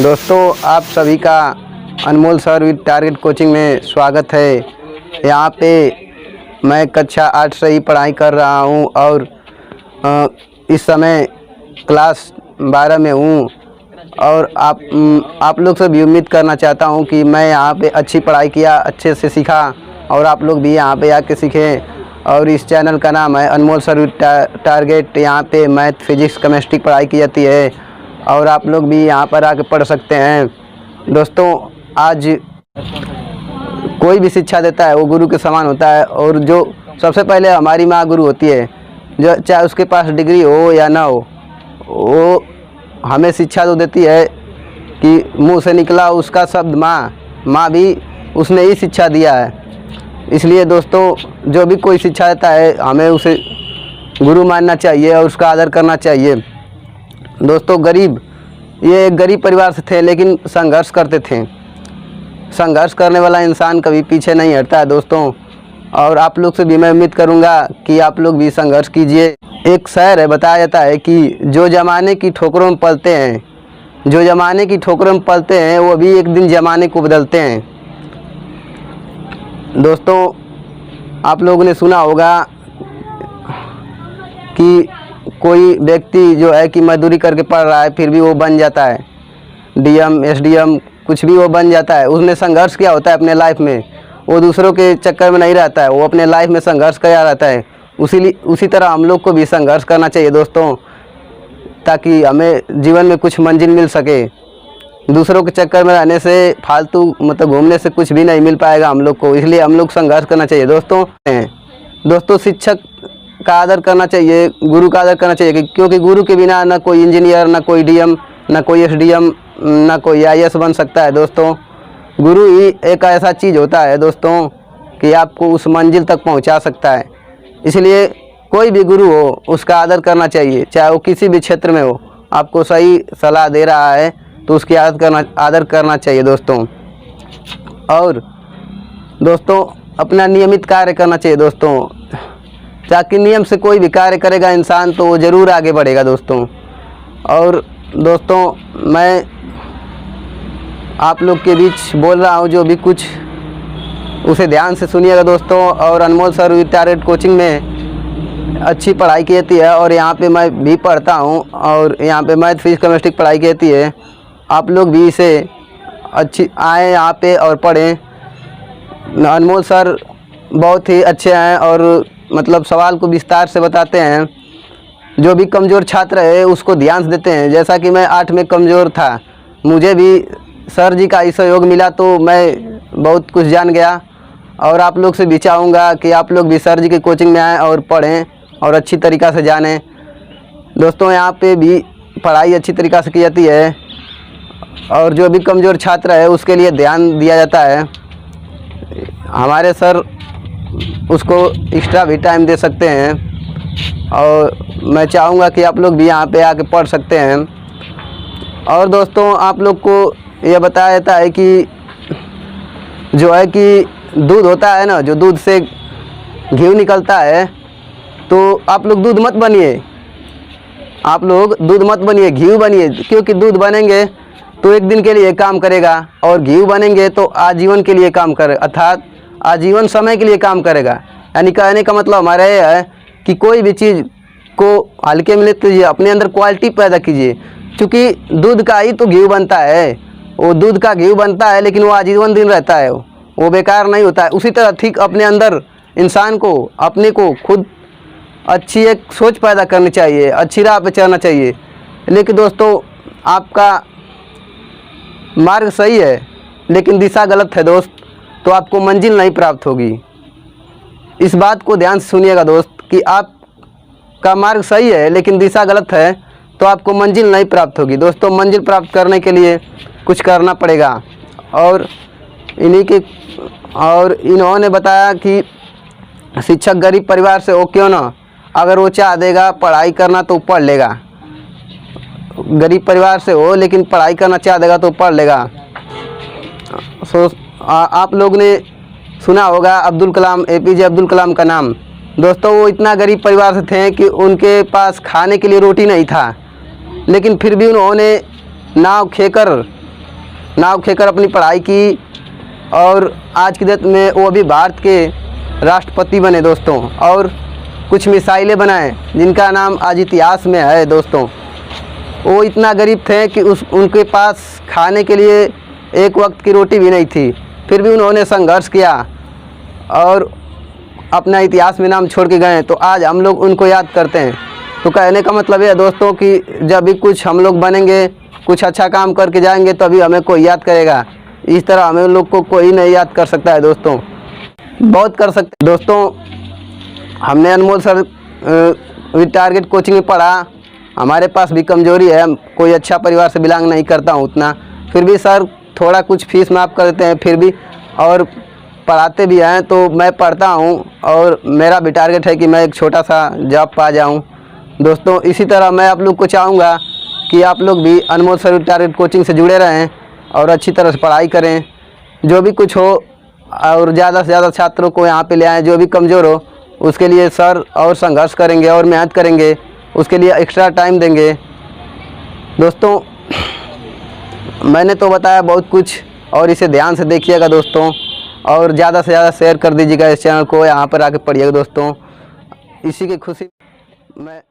दोस्तों, आप सभी का अनमोल सर विद टारगेट कोचिंग में स्वागत है। यहाँ पे मैं कक्षा 8 से ही पढ़ाई कर रहा हूँ और इस समय क्लास 12 में हूँ और आप लोग से भी उम्मीद करना चाहता हूँ कि मैं यहाँ पे अच्छी पढ़ाई किया, अच्छे से सीखा और आप लोग भी यहाँ पे आके सीखें। और इस चैनल का नाम है अनमोल सर विद टारगेट। यहाँ पे मैथ, फिजिक्स, केमिस्ट्री पढ़ाई की जाती है और आप लोग भी यहाँ पर आके पढ़ सकते हैं। दोस्तों, आज कोई भी शिक्षा देता है वो गुरु के समान होता है और जो सबसे पहले हमारी माँ गुरु होती है, जो चाहे उसके पास डिग्री हो या ना हो, वो हमें शिक्षा तो देती है कि मुंह से निकला उसका शब्द माँ भी उसने ही शिक्षा दिया है। इसलिए दोस्तों, जो भी कोई शिक्षा देता है हमें उसे गुरु मानना चाहिए और उसका आदर करना चाहिए। दोस्तों, ये एक गरीब परिवार से थे लेकिन संघर्ष करते थे। संघर्ष करने वाला इंसान कभी पीछे नहीं हटता है दोस्तों। और आप लोग से भी मैं उम्मीद करूंगा कि आप लोग भी संघर्ष कीजिए। एक शायर है, बताया जाता है कि जो ज़माने की ठोकरों में पलते हैं, जो ज़माने की ठोकरों में पलते हैं वो भी एक दिन ज़माने को बदलते हैं। दोस्तों, आप लोगों ने सुना होगा कि कोई व्यक्ति जो है कि मजदूरी करके पढ़ रहा है फिर भी वो बन जाता है डीएम, एसडीएम, कुछ भी वो बन जाता है। उसने संघर्ष किया होता है अपने लाइफ में, वो दूसरों के चक्कर में नहीं रहता है, वो अपने लाइफ में संघर्ष किया रहता है। उसी तरह हम लोग को भी संघर्ष करना चाहिए दोस्तों, ताकि हमें जीवन में कुछ मंजिल मिल सके। दूसरों के चक्कर में रहने से, फालतू घूमने से कुछ भी नहीं मिल पाएगा हम लोग को। इसलिए हम लोग संघर्ष करना चाहिए दोस्तों। शिक्षक का आदर करना चाहिए, गुरु का आदर करना चाहिए, क्योंकि गुरु के बिना ना कोई इंजीनियर, ना कोई डीएम, ना कोई एसडीएम, ना कोई आईएएस बन सकता है दोस्तों। गुरु ही एक ऐसा चीज़ होता है दोस्तों कि आपको उस मंजिल तक पहुंचा सकता है। इसलिए कोई भी गुरु हो उसका आदर करना चाहिए, चाहे वो किसी भी क्षेत्र में हो। आपको सही सलाह दे रहा है तो उसकी आदर करना चाहिए दोस्तों। और दोस्तों, अपना नियमित कार्य करना चाहिए दोस्तों, ताकि नियम से कोई भी कार्य करेगा इंसान तो वो ज़रूर आगे बढ़ेगा दोस्तों। और दोस्तों, मैं आप लोग के बीच बोल रहा हूँ जो भी कुछ, उसे ध्यान से सुनिएगा दोस्तों। और अनमोल सर विद टारगेट कोचिंग में अच्छी पढ़ाई की जाती है और यहाँ पे मैं भी पढ़ता हूँ और यहाँ पे मैथ, फिजिक्स, केमिस्ट्री पढ़ाई की जाती है। आप लोग भी इसे अच्छी आए यहाँ पे और पढ़ें। अनमोल सर बहुत ही अच्छे हैं और सवाल को विस्तार से बताते हैं। जो भी कमज़ोर छात्र है उसको ध्यान से देते हैं। जैसा कि मैं 8 में कमज़ोर था, मुझे भी सर जी का ही सहयोग मिला तो मैं बहुत कुछ जान गया। और आप लोग से भी चाहूँगा कि आप लोग भी सर जी के कोचिंग में आएँ और पढ़ें और अच्छी तरीक़ा से जानें। दोस्तों, यहाँ पे भी पढ़ाई अच्छी तरीक़ा से की जाती है और जो भी कमज़ोर छात्र है उसके लिए ध्यान दिया जाता है। हमारे सर उसको एक्स्ट्रा भी टाइम दे सकते हैं और मैं चाहूँगा कि आप लोग भी यहाँ पे आके पढ़ सकते हैं। और दोस्तों, आप लोग को यह बताया जाता है कि जो है कि दूध होता है ना, जो दूध से घी निकलता है, तो आप लोग दूध मत बनिए, आप लोग दूध मत बनिए, घी बनिए। क्योंकि दूध बनेंगे तो एक दिन के लिए काम करेगा और घी बनेंगे तो आजीवन के लिए काम करे, अर्थात आजीवन समय के लिए काम करेगा। यानी कहने का मतलब हमारा यह है कि कोई भी चीज़ को हल्के में लेते लीजिए, अपने अंदर क्वालिटी पैदा कीजिए। क्योंकि दूध का ही तो घी बनता है, वो दूध का घी बनता है लेकिन वो आजीवन दिन रहता है, वो बेकार नहीं होता है। उसी तरह ठीक अपने अंदर इंसान को, अपने को खुद अच्छी एक सोच पैदा करनी चाहिए, अच्छी राह पे चलना चाहिए। लेकिन दोस्तों, आपका मार्ग सही है लेकिन दिशा गलत है दोस्त, तो आपको मंजिल नहीं प्राप्त होगी। इस बात को ध्यान से सुनिएगा दोस्त कि आपका मार्ग सही है लेकिन दिशा गलत है तो आपको मंजिल नहीं प्राप्त होगी। दोस्तों, मंजिल प्राप्त करने के लिए कुछ करना पड़ेगा। और इन्होंने बताया कि शिक्षक गरीब परिवार से हो क्यों ना, अगर वो चाह देगा पढ़ाई करना तो पढ़ लेगा। गरीब परिवार से हो लेकिन पढ़ाई करना चाह देगा तो पढ़ लेगा। आप लोग ने सुना होगा अब्दुल कलाम, एपीजे अब्दुल कलाम का नाम। दोस्तों, वो इतना गरीब परिवार से थे कि उनके पास खाने के लिए रोटी नहीं था, लेकिन फिर भी उन्होंने नाव खेकर नाव खेकर अपनी पढ़ाई की और आज की डेट में वो अभी भारत के राष्ट्रपति बने दोस्तों, और कुछ मिसाइलें बनाए जिनका नाम आज इतिहास में है दोस्तों। वो इतना गरीब थे कि उनके पास खाने के लिए एक वक्त की रोटी भी नहीं थी, फिर भी उन्होंने संघर्ष किया और अपना इतिहास में नाम छोड़ के गए। तो आज हम लोग उनको याद करते हैं। तो कहने का मतलब है दोस्तों कि जब भी कुछ हम लोग बनेंगे, कुछ अच्छा काम करके जाएंगे, तभी हमें कोई याद करेगा। इस तरह हमें लोग को कोई नहीं याद कर सकता है दोस्तों, बहुत कर सकते हैं दोस्तों। हमने अनमोल सर टारगेट कोचिंग में पढ़ा, हमारे पास भी कमज़ोरी है, कोई अच्छा परिवार से बिलोंग नहीं करता हूँ उतना, फिर भी सर थोड़ा कुछ फीस माफ़ कर देते हैं, फिर भी और पढ़ाते भी हैं। तो मैं पढ़ता हूँ और मेरा भी टारगेट है कि मैं एक छोटा सा जॉब पा जाऊँ दोस्तों। इसी तरह मैं आप लोग को चाहूँगा कि आप लोग भी अनमोल सर टारगेट कोचिंग से जुड़े रहें और अच्छी तरह से पढ़ाई करें। जो भी कुछ हो और ज़्यादा से ज़्यादा छात्रों को यहाँ पे ले आएँ। जो भी कमज़ोर हो उसके लिए सर और संघर्ष करेंगे और मेहनत करेंगे, उसके लिए एक्स्ट्रा टाइम देंगे दोस्तों। मैंने तो बताया बहुत कुछ, और इसे ध्यान से देखिएगा दोस्तों, और ज़्यादा से ज़्यादा शेयर कर दीजिएगा इस चैनल को। यहाँ पर आके पढ़िएगा दोस्तों। इसी की खुशी मैं